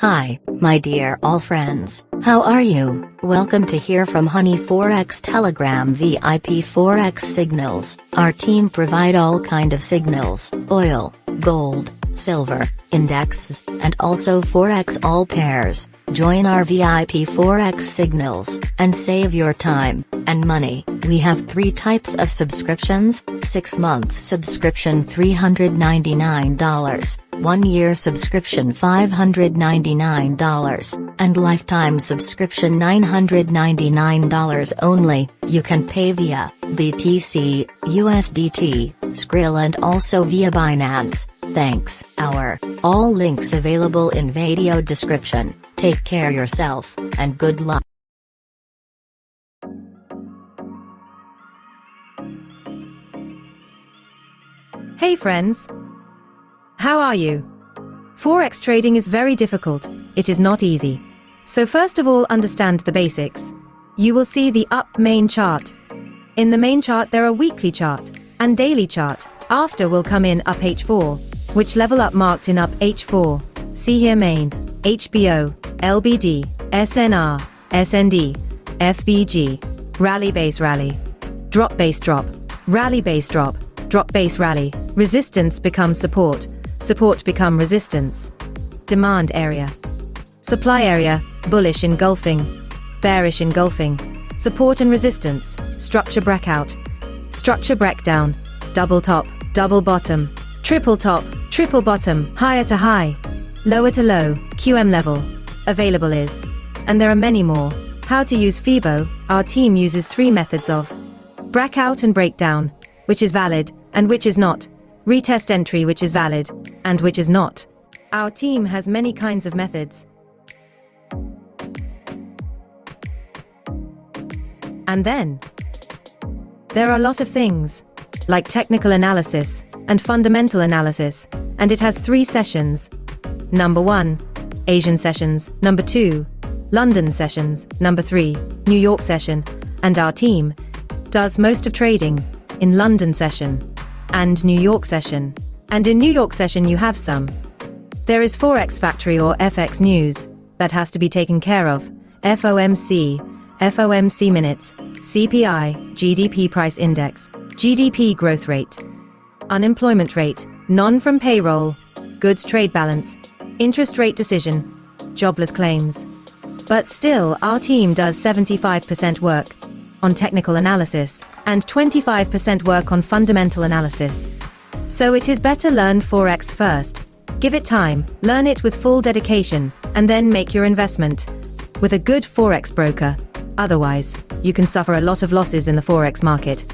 Hi, my dear all friends, how are you? Welcome to hear from Honey Forex Telegram VIP Forex signals. Our team provide all kind of signals, oil, gold, silver, indexes, and also Forex all pairs. Join our VIP Forex signals, and save your time and money. We have 3 types of subscriptions: 6 months subscription $399, 1 year subscription $599, and lifetime subscription $999 only. You can pay via BTC, USDT, Skrill and also via Binance. Thanks. All links available in video description. Take care yourself, and good luck. Hey friends! How are you? Forex trading is very difficult, it is not easy. So first of all, understand the basics. You will see the up main chart. In the main chart there are weekly chart and daily chart. After will come in up H4, which level up marked in up H4. See here main, HBO, LBD, SNR, SND, FBG, rally base rally, drop base drop, rally base drop, drop base rally, resistance become support, support become resistance. Demand area, supply area, bullish engulfing, bearish engulfing, support and resistance, structure breakout, structure breakdown, double top, double bottom, triple top, triple bottom, higher to high, lower to low, QM level, available is. And there are many more. How to use FIBO, our team uses 3 methods of breakout and breakdown, which is valid, and which is not, retest entry which is valid, and which is not. Our team has many kinds of methods. And then, there are a lot of things, like technical analysis, and fundamental analysis, and it has 3 sessions. Number 1, Asian sessions, number 2, London sessions, number 3, New York session, and our team does most of trading in London session and New York session. And in New York session you have some. There is Forex Factory or FX News, that has to be taken care of, FOMC, FOMC minutes, CPI, GDP price index, GDP growth rate, unemployment rate, non-from payroll, goods trade balance, interest rate decision, jobless claims. But still, our team does 75% work on technical analysis and 25% work on fundamental analysis. So it is better learn Forex first. Give it time, learn it with full dedication, and then make your investment with a good Forex broker. Otherwise, you can suffer a lot of losses in the Forex market.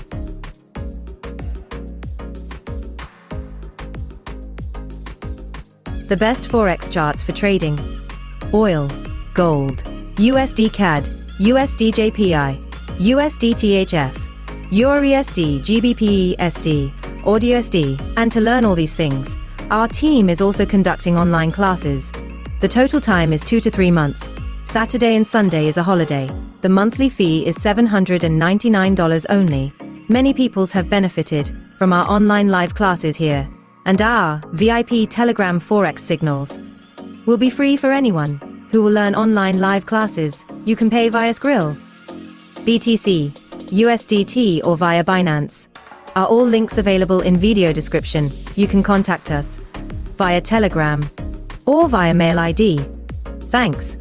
The best Forex charts for trading: oil, gold, USD CAD, USD JPI, USD THF, EURUSD, GBP SD, AUDUSD. And to learn all these things, our team is also conducting online classes. The total time is 2 to 3 months. Saturday and Sunday is a holiday. The monthly fee is $799 only. Many peoples have benefited from our online live classes here. And our VIP Telegram Forex signals will be free for anyone who will learn online live classes. You can pay via Skrill, BTC, USDT or via Binance. Are all links available in video description. You can contact us via Telegram or via mail ID. Thanks.